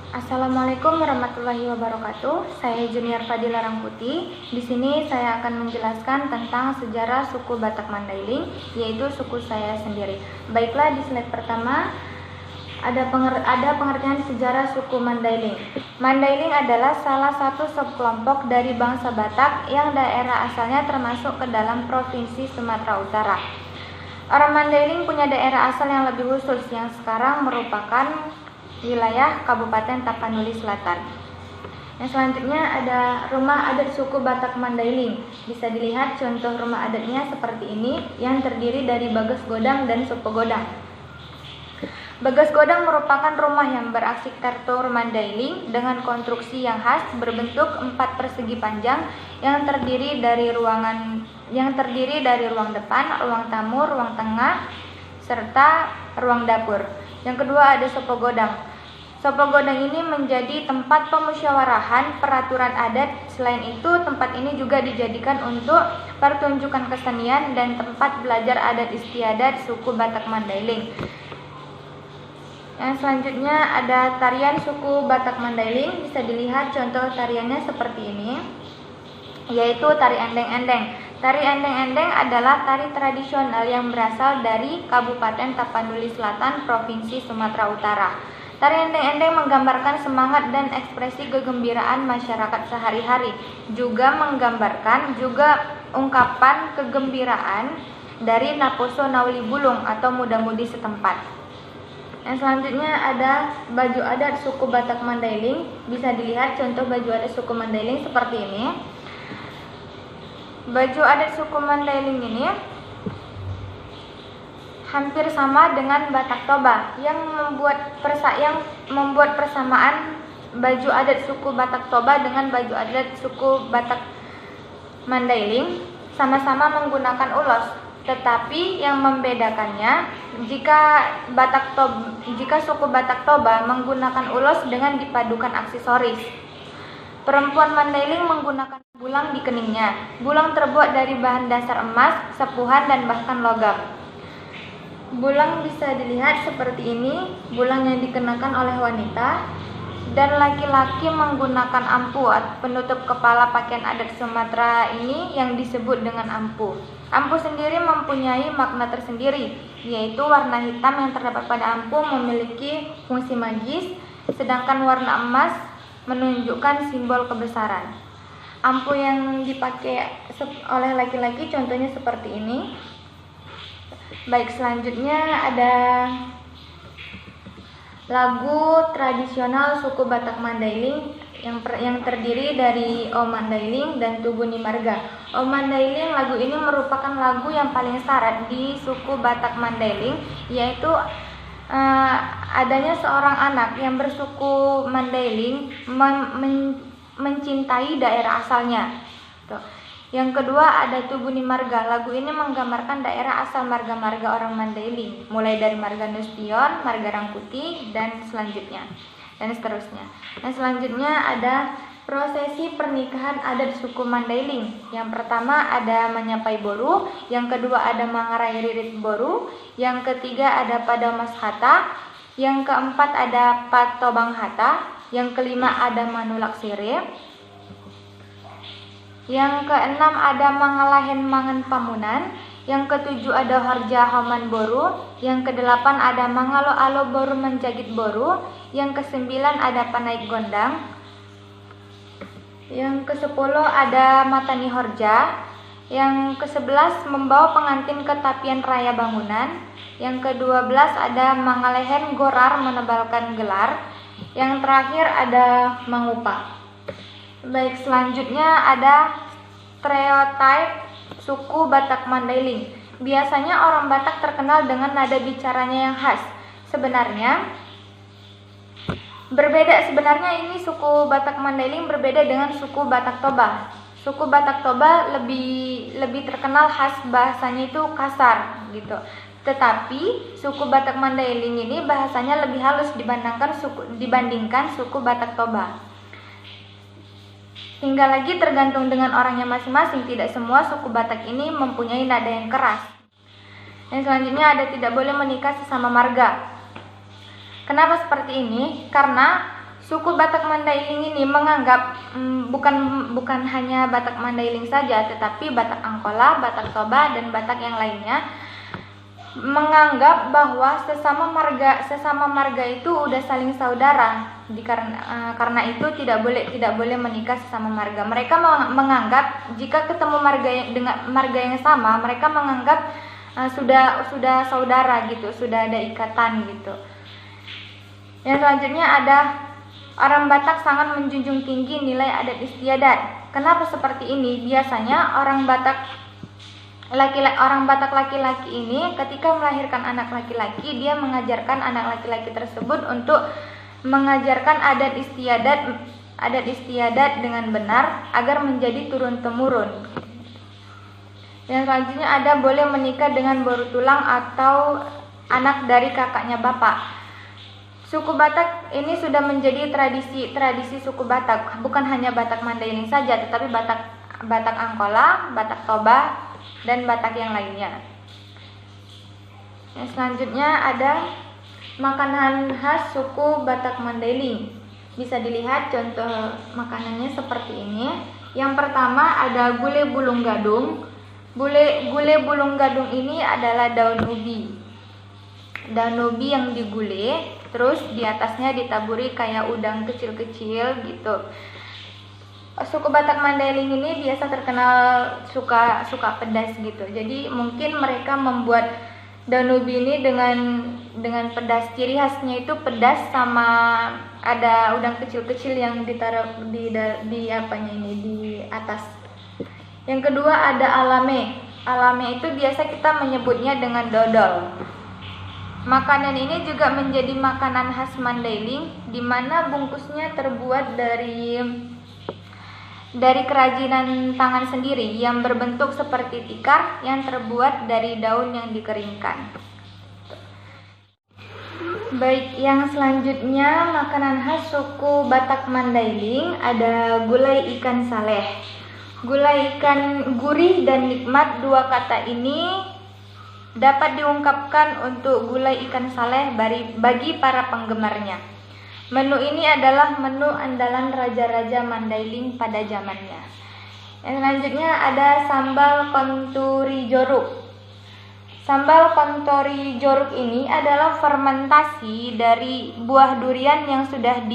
Assalamualaikum warahmatullahi wabarakatuh. Saya Junior Fadila Rangkuti. Di sini saya akan menjelaskan tentang sejarah suku Batak Mandailing, yaitu suku saya sendiri. Baiklah, di slide pertama ada pengertian sejarah suku Mandailing. Mandailing adalah salah satu subkelompok dari bangsa Batak yang daerah asalnya termasuk ke dalam Provinsi Sumatera Utara. Orang Mandailing punya daerah asal yang lebih khusus yang sekarang merupakan wilayah Kabupaten Tapanuli Selatan. Yang selanjutnya ada rumah adat suku Batak Mandailing. Bisa dilihat contoh rumah adatnya seperti ini yang terdiri dari bagas godang dan sopo godang. Bagas godang merupakan rumah yang berarsitektur Mandailing dengan konstruksi yang khas berbentuk 4 persegi panjang yang terdiri dari ruang depan, ruang tamu, ruang tengah, serta ruang dapur. Yang kedua ada sopo godang. Sopo godang ini menjadi tempat pemusyawarahan peraturan adat. Selain itu, tempat ini juga dijadikan untuk pertunjukan kesenian dan tempat belajar adat istiadat suku Batak Mandailing. Yang selanjutnya ada tarian suku Batak Mandailing. Bisa dilihat contoh tariannya seperti ini, yaitu tari endeng-endeng. Tari endeng-endeng adalah tari tradisional yang berasal dari Kabupaten Tapanuli Selatan, Provinsi Sumatera Utara. Tari endeng-endeng menggambarkan semangat dan ekspresi kegembiraan masyarakat sehari-hari, juga menggambarkan ungkapan kegembiraan dari Naposo Nauli Bulung atau muda-mudi setempat. Yang selanjutnya ada baju adat suku Batak Mandailing. Bisa dilihat contoh baju adat suku Mandailing seperti ini. Baju adat suku Mandailing ini hampir sama dengan Batak Toba. Yang membuat persamaan baju adat suku Batak Toba dengan baju adat suku Batak Mandailing sama-sama menggunakan ulos. Tetapi yang membedakannya, jika suku Batak Toba menggunakan ulos dengan dipadukan aksesoris. Perempuan Mandailing menggunakan bulang di keningnya. Bulang terbuat dari bahan dasar emas, sepuhan, dan bahkan logam. Bulang bisa dilihat seperti ini, bulang yang dikenakan oleh wanita, dan laki-laki menggunakan ampu, penutup kepala pakaian adat Sumatera ini yang disebut dengan ampu. Ampu sendiri mempunyai makna tersendiri, yaitu warna hitam yang terdapat pada ampu memiliki fungsi magis, sedangkan warna emas menunjukkan simbol kebesaran. Ampu yang dipakai oleh laki-laki contohnya seperti ini. Baik, selanjutnya ada lagu tradisional suku Batak Mandailing yang terdiri dari O Mandailing dan Tubuni Marga. O Mandailing, lagu ini merupakan lagu yang paling syarat di suku Batak Mandailing, yaitu adanya seorang anak yang bersuku Mandailing mencintai daerah asalnya. Yang kedua ada Tubuni Marga. Lagu ini menggambarkan daerah asal marga-marga orang Mandailing, mulai dari Marga Nustion, Marga Rangkuti, dan selanjutnya, dan seterusnya. Yang selanjutnya ada prosesi pernikahan adat suku Mandailing. Yang pertama ada Menyapai Boru, yang kedua ada Mangarai Ririt Boru, yang ketiga ada Padamas Hata, yang keempat ada Patobang Hata, yang kelima ada Manulak Sire, yang keenam ada Mangalahen Mangan Pamunan, yang ketujuh ada Horja Homan Boru, yang kedelapan ada Mangalo Alo Boru Menjagit Boru, yang kesembilan ada Panaik Gondang, yang kesepuluh ada Matani Horja, yang kesebelas membawa pengantin ke Tapian Raya Bangunan, yang kedua belas ada Mangalehen Gorar menebalkan gelar, yang terakhir ada Mangupa. Baik, selanjutnya ada stereotype suku Batak Mandailing. Biasanya orang Batak terkenal dengan nada bicaranya yang khas. Sebenarnya ini suku Batak Mandailing berbeda dengan suku Batak Toba. Suku Batak Toba lebih terkenal khas bahasanya itu kasar gitu. Tetapi suku Batak Mandailing ini bahasanya lebih halus dibandingkan suku Batak Toba. Tinggal lagi tergantung dengan orangnya masing-masing. Tidak semua suku Batak ini mempunyai nada yang keras. Yang selanjutnya ada tidak boleh menikah sesama marga. Kenapa seperti ini? Karena Suku Batak Mandailing ini menganggap bukan hanya Batak Mandailing saja, tetapi Batak Angkola, Batak Toba, dan Batak yang lainnya menganggap bahwa sesama marga itu udah saling saudara. Karena itu tidak boleh menikah sesama marga. Mereka menganggap jika ketemu marga yang sama, mereka menganggap sudah saudara gitu, sudah ada ikatan gitu. Yang selanjutnya ada orang Batak sangat menjunjung tinggi nilai adat istiadat. Kenapa seperti ini? Biasanya orang Batak laki-laki ini ketika melahirkan anak laki-laki, dia mengajarkan anak laki-laki tersebut untuk mengajarkan adat istiadat dengan benar agar menjadi turun-temurun. Yang selanjutnya ada boleh menikah dengan baru tulang atau anak dari kakaknya bapak. Suku Batak ini sudah menjadi tradisi suku Batak, bukan hanya Batak Mandailing saja, tetapi Batak Angkola, Batak Toba, dan Batak yang lainnya. Yang selanjutnya ada makanan khas suku Batak Mandailing. Bisa dilihat contoh makanannya seperti ini. Yang pertama ada gulai bulung gadung. Gulai bulung gadung ini adalah daun ubi. Daun ubi yang digulai, terus di atasnya ditaburi kayak udang kecil-kecil gitu. Suku Batak Mandailing ini biasa terkenal suka pedas gitu. Jadi mungkin mereka membuat daun ubi ini dengan pedas. Ciri khasnya itu pedas sama ada udang kecil-kecil yang ditaruh di atas. Yang kedua ada alame. Alame itu biasa kita menyebutnya dengan dodol. Makanan ini juga menjadi makanan khas Mandailing, di mana bungkusnya terbuat dari kerajinan tangan sendiri yang berbentuk seperti tikar yang terbuat dari daun yang dikeringkan. Baik, yang selanjutnya makanan khas suku Batak Mandailing ada gulai ikan saleh. Gulai ikan gurih dan nikmat, dua kata ini dapat diungkapkan untuk gulai ikan saleh bagi para penggemarnya. Menu ini adalah menu andalan raja-raja Mandailing pada zamannya. Yang selanjutnya ada sambal konturi joruk. Sambal konturi joruk ini adalah fermentasi dari buah durian yang sudah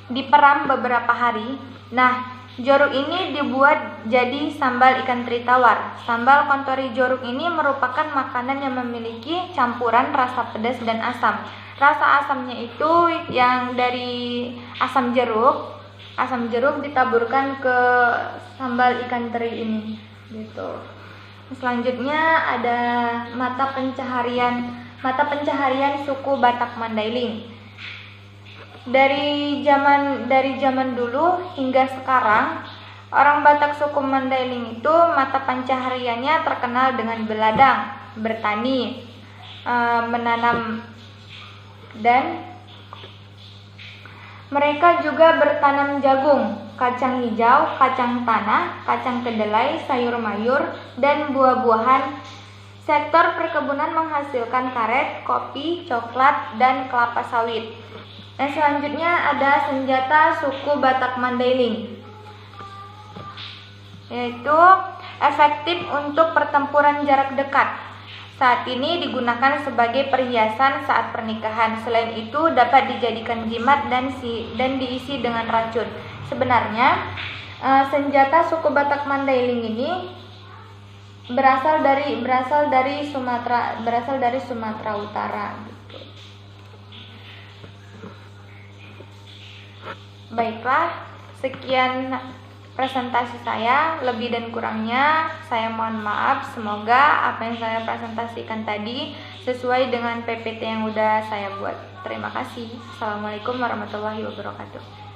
diperam beberapa hari. Nah, joruk ini dibuat jadi sambal ikan teri tawar. Sambal konturi joruk ini merupakan makanan yang memiliki campuran rasa pedas dan asam. Rasa asamnya itu yang dari asam jeruk ditaburkan ke sambal ikan teri ini gitu. Selanjutnya ada mata pencaharian suku Batak Mandailing. Dari zaman dulu hingga sekarang, orang Batak suku Mandailing itu mata pencahariannya terkenal dengan beladang, bertani, menanam, dan mereka juga bertanam jagung, kacang hijau, kacang tanah, kacang kedelai, sayur mayur, dan buah-buahan. Sektor perkebunan menghasilkan karet, kopi, coklat, dan kelapa sawit. Dan selanjutnya ada senjata suku Batak Mandailing, yaitu efektif untuk pertempuran jarak dekat. Saat ini digunakan sebagai perhiasan saat pernikahan. Selain itu dapat dijadikan jimat dan diisi dengan racun. Sebenarnya senjata suku Batak Mandailing ini berasal dari Sumatera Utara. Gitu. Baiklah, sekian presentasi saya, lebih dan kurangnya saya mohon maaf. Semoga apa yang saya presentasikan tadi sesuai dengan PPT yang udah saya buat. Terima kasih. Assalamualaikum warahmatullahi wabarakatuh.